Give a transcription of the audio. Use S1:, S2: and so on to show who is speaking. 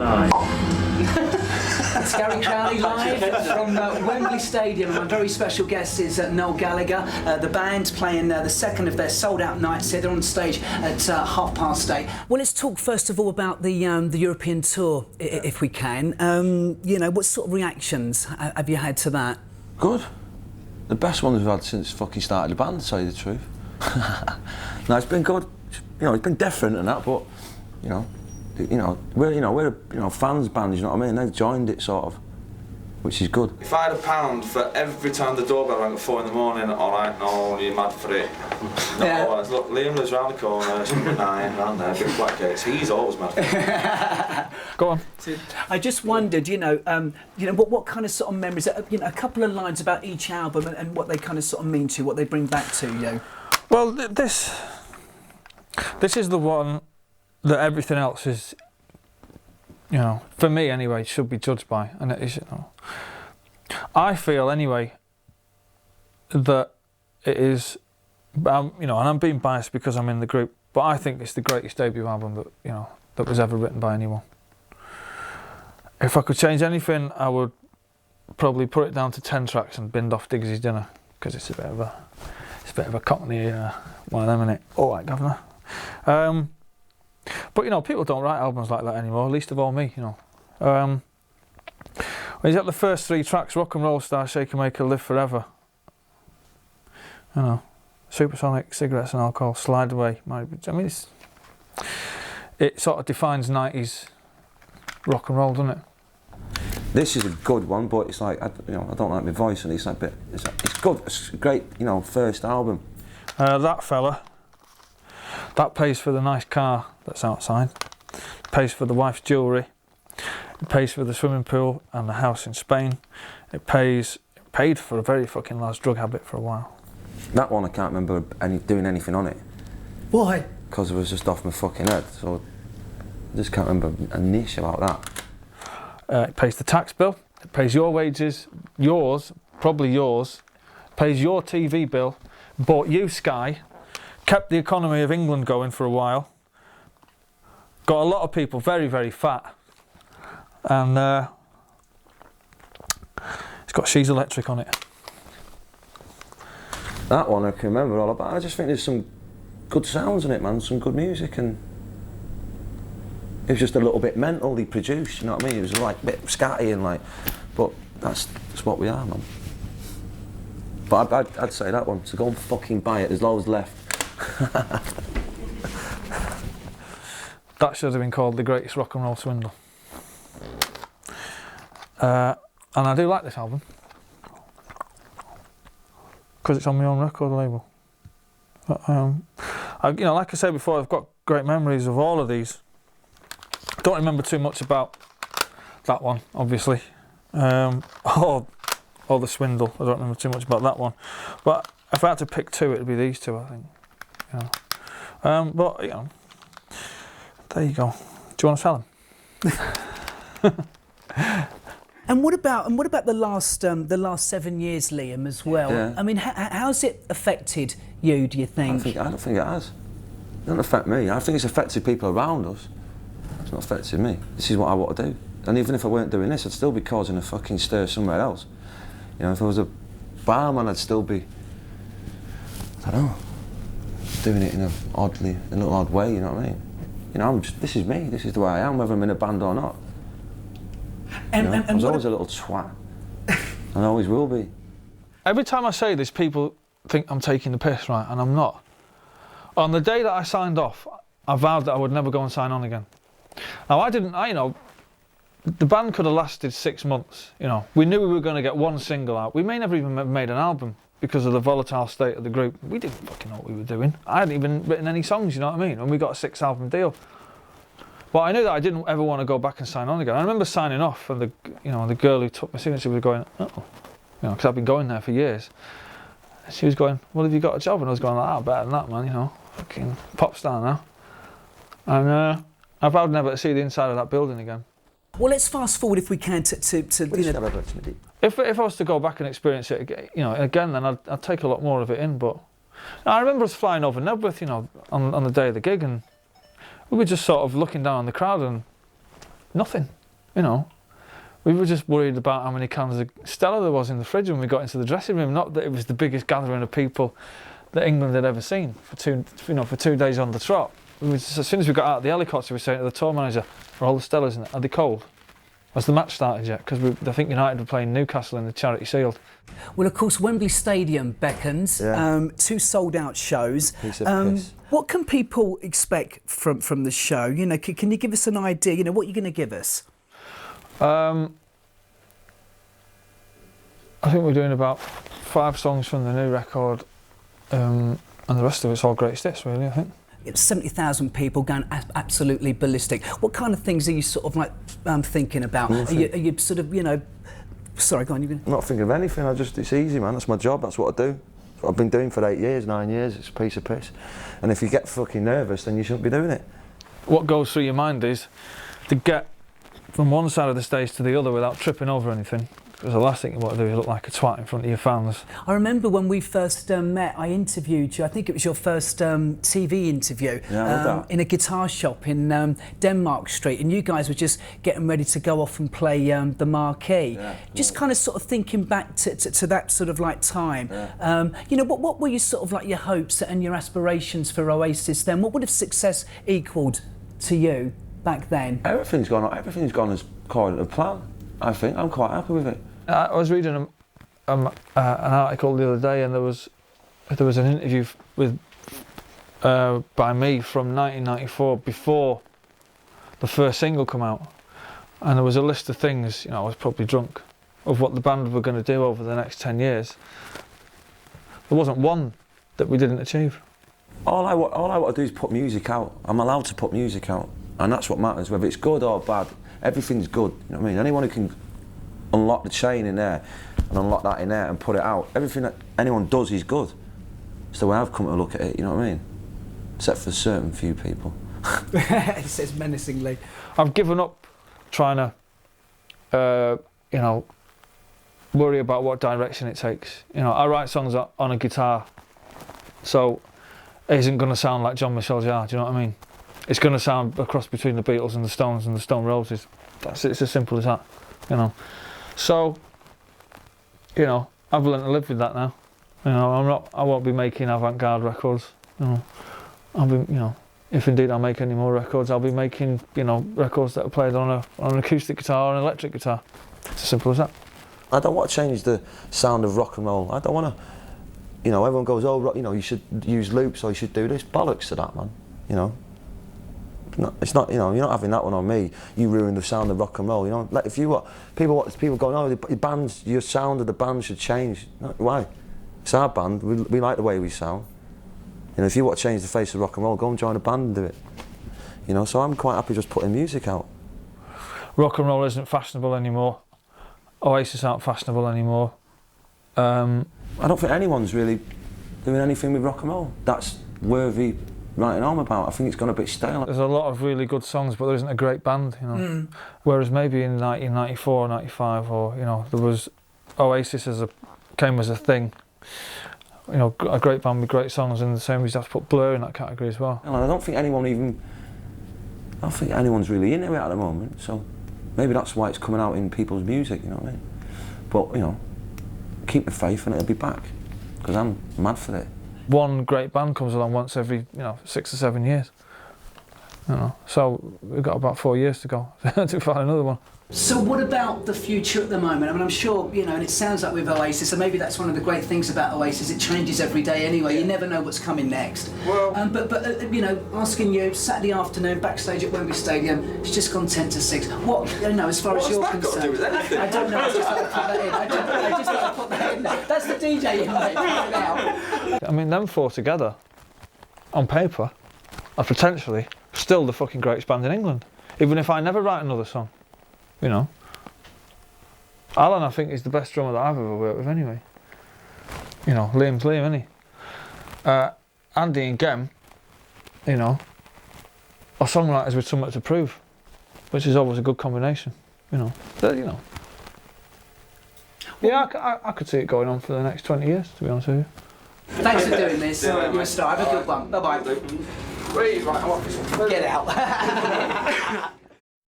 S1: It's Gary Crowley live from Wembley Stadium. My very special guest is Noel Gallagher. The band playing the second of their sold-out nights here. They're on stage at 8:30. Well, let's talk first of all about the European tour, if we can. You know, what sort of reactions have you had to that?
S2: Good. The best ones we've had since fucking started the band, to tell you the truth. No, it's been good. You know, it's been different and that, but we're a fans band. You know what I mean? They've joined it sort of, which is good.
S3: If I had £1 for every time the doorbell rang at 4 in the morning, all right, no, you're mad for it.
S1: Yeah.
S3: No, look, Liam lives round the corner, it's number 9, round there, big black gates. He's always mad for it.
S4: Go on.
S1: I just wondered, what kind of sort of memories, a couple of lines about each album and what they kind of sort of mean to you, what they bring back to you.
S4: Well, this is the one that everything else is, for me anyway, should be judged by, and it is. I feel anyway that it is, and I'm being biased because I'm in the group, but I think it's the greatest debut album that was ever written by anyone. If I could change anything, I would probably put it down to 10 tracks and binned off Diggy's Dinner, because it's a bit of a cockney one of them, innit? All right, governor. But people don't write albums like that anymore, least of all me, When he's at the first 3 tracks, Rock and Roll Star, Shaker Maker, Live Forever. Supersonic, Cigarettes and Alcohol, Slide Away. It sort of defines 90s rock and roll, doesn't it?
S2: This is a good one, but it's like, I don't like my voice, and it's good. It's a great, first album.
S4: That fella, that pays for the nice car that's outside, pays for the wife's jewellery, it pays for the swimming pool and the house in Spain, it paid for a very fucking large drug habit for a while.
S2: That one I can't remember doing anything on it.
S1: Why?
S2: Because it was just off my fucking head, so I just can't remember a niche about that.
S4: It pays the tax bill, it pays your wages, probably yours, pays your TV bill, bought you Sky, kept the economy of England going for a while, got a lot of people very, very fat, and it's got She's Electric on it.
S2: That one I can remember all about. I just think there's some good sounds in it, man, some good music, and it was just a little bit mentally produced, you know what I mean? It was like a bit scatty and but that's what we are, man. But I'd say that one, so go and fucking buy it, there's loads left.
S4: That should have been called The Greatest Rock and Roll Swindle. And I do like this album, because it's on my own record label. Like I said before, I've got great memories of all of these. Don't remember too much about that one, obviously, or the Swindle. I don't remember too much about that one. But if I had to pick 2, it'd be these 2, I think. But there you go. Do you want to sell them?
S1: And what about the last 7 years, Liam, as well?
S2: Yeah.
S1: I mean, how's it affected you, do you think?
S2: I don't think it has. It doesn't affect me. I think it's affected people around us. It's not affected me. This is what I want to do. And even if I weren't doing this, I'd still be causing a fucking stir somewhere else. If I was a barman, I'd still be, I don't know, doing it in a little odd way, you know what I mean? This is me, this is the way I am, whether I'm in a band or not. I was always a little twat, and I always will be.
S4: Every time I say this, people think I'm taking the piss, right? And I'm not. On the day that I signed off, I vowed that I would never go and sign on again. Now, the band could have lasted 6 months, We knew we were going to get 1 single out. We may never even have made an album because of the volatile state of the group. We didn't fucking know what we were doing. I hadn't even written any songs, you know what I mean? And we got a 6-album deal. But I knew that I didn't ever want to go back and sign on again. I remember signing off, and the girl who took my signature was going, oh, because I've been going there for years. And she was going, well, have you got a job? And I was going, better than that, man, fucking pop star now. And I vowed never to see the inside of that building again.
S1: Well, let's fast forward if we can to
S4: If I was to go back and experience it again, then I'd take a lot more of it in. But I remember us flying over Nebworth, on the day of the gig, and we were just sort of looking down on the crowd, and nothing, you know. We were just worried about how many cans of Stella there was in the fridge when we got into the dressing room. Not that it was the biggest gathering of people that England had ever seen for 2 days on the trot. As soon as we got out of the helicopter, we were saying to the tour manager, "Are all the Stellas in it? Are they cold? Has the match started yet?" Because I think United were playing Newcastle in the Charity Shield.
S1: Well, of course, Wembley Stadium beckons.
S2: Yeah.
S1: 2 sold-out shows.
S2: Piece of piss.
S1: What can people expect from the show? You know, can you give us an idea? You know, what you're going to give us?
S4: I think we're doing about 5 songs from the new record, and the rest of it's all greatest hits, really, I think.
S1: 70,000 people going absolutely ballistic. What kind of things are you sort of like thinking about? Are you sort of, you know... Sorry, go on.
S2: I'm not thinking of anything. It's easy, man. That's my job. That's what I do. That's what I've been doing for 8 years, 9 years. It's a piece of piss. And if you get fucking nervous, then you shouldn't be doing it.
S4: What goes through your mind is to get from one side of the stage to the other without tripping over anything. Because the last thing you want to do is look like a twat in front of your fans.
S1: I remember when we first met, I interviewed you. I think it was your first TV interview in a guitar shop in Denmark Street, and you guys were just getting ready to go off and play the Marquee.
S2: Yeah,
S1: just kind of sort of thinking back to that sort of like time.
S2: Yeah.
S1: You know, what were your sort of like your hopes and your aspirations for Oasis then? What would have success equalled to you back then?
S2: Everything's gone as according to plan. I think I'm quite happy with it.
S4: I was reading an article the other day, and there was an interview by me from 1994 before the first single come out, and there was a list of things, you know, I was probably drunk, of what the band were going to do over the next 10 years. There wasn't one that we didn't achieve.
S2: All I want to do is put music out. I'm allowed to put music out, and that's what matters. Whether it's good or bad, everything's good. You know what I mean? Anyone who can unlock the chain in there and unlock that in there and put it out, everything that anyone does is good. It's the way I've come to look at it, you know what I mean? Except for certain few people.
S1: He says menacingly.
S4: I've given up trying to, you know, worry about what direction it takes. You know, I write songs on a guitar, so it isn't going to sound like Jean-Michel Jarre, do you know what I mean? It's going to sound a cross between the Beatles and the Stones and the Stone Roses. It's as simple as that, you know. So, you know, I've learned to live with that now. You know, I won't be making avant-garde records. You know, you know, if indeed I make any more records, I'll be making, you know, records that are played on an acoustic guitar or an electric guitar. It's as simple as that.
S2: I don't want to change the sound of rock and roll. I don't want to, you know, everyone goes, oh, you know, you should use loops or you should do this. Bollocks to that, man. You know. No, it's not, you know, you're not having that one on me. You ruined the sound of rock and roll, you know. Like if you people going, oh, the bands, your sound of the band should change. No, why? It's our band. We like the way we sound. You know, if you want to change the face of rock and roll, go and join a band and do it. You know, so I'm quite happy just putting music out.
S4: Rock and roll isn't fashionable anymore. Oasis aren't fashionable anymore.
S2: I don't think anyone's really doing anything with rock and roll that's worthy writing home about. I think it's gone a bit stale.
S4: There's a lot of really good songs, but there isn't a great band, you know. Whereas maybe in 1994, 95, or, you know, there was Oasis came as a thing. You know, a great band with great songs, and the same reason you have to put Blur in that category as well.
S2: And I don't think anyone's really into it at the moment, so maybe that's why it's coming out in people's music, you know what I mean? But, you know, keep the faith and it'll be back, because I'm mad for it.
S4: One great band comes along once every, you know, 6 or 7 years. You know, so we've got about 4 years to go to find another one.
S1: So what about the future at the moment? I mean, I'm sure, you know, and it sounds like with Oasis, and maybe that's one of the great things about Oasis, it changes every day anyway, you never know what's coming next.
S3: Well,
S1: but you know, asking you, Saturday afternoon, backstage at Wembley Stadium, it's just gone 10 to 6. What, you know, as far as you're concerned...
S3: What's that got to do with anything?
S1: I don't know, I just like to put that in. I just like to put that in there. That's the DJ in mate, now.
S4: I mean, them 4 together, on paper, are potentially still the fucking greatest band in England. Even if I never write another song. You know, Alan, I think, is the best drummer that I've ever worked with anyway. You know, Liam's Liam, isn't he? Andy and Gem, you know, are songwriters with something to prove, which is always a good combination, you know. You know. Yeah, I could see it going on for the next 20 years, to be honest with you.
S1: Thanks for doing this. You're a star. Have a good one. Bye-bye.
S3: Wait, right, I want this one.
S1: Get out.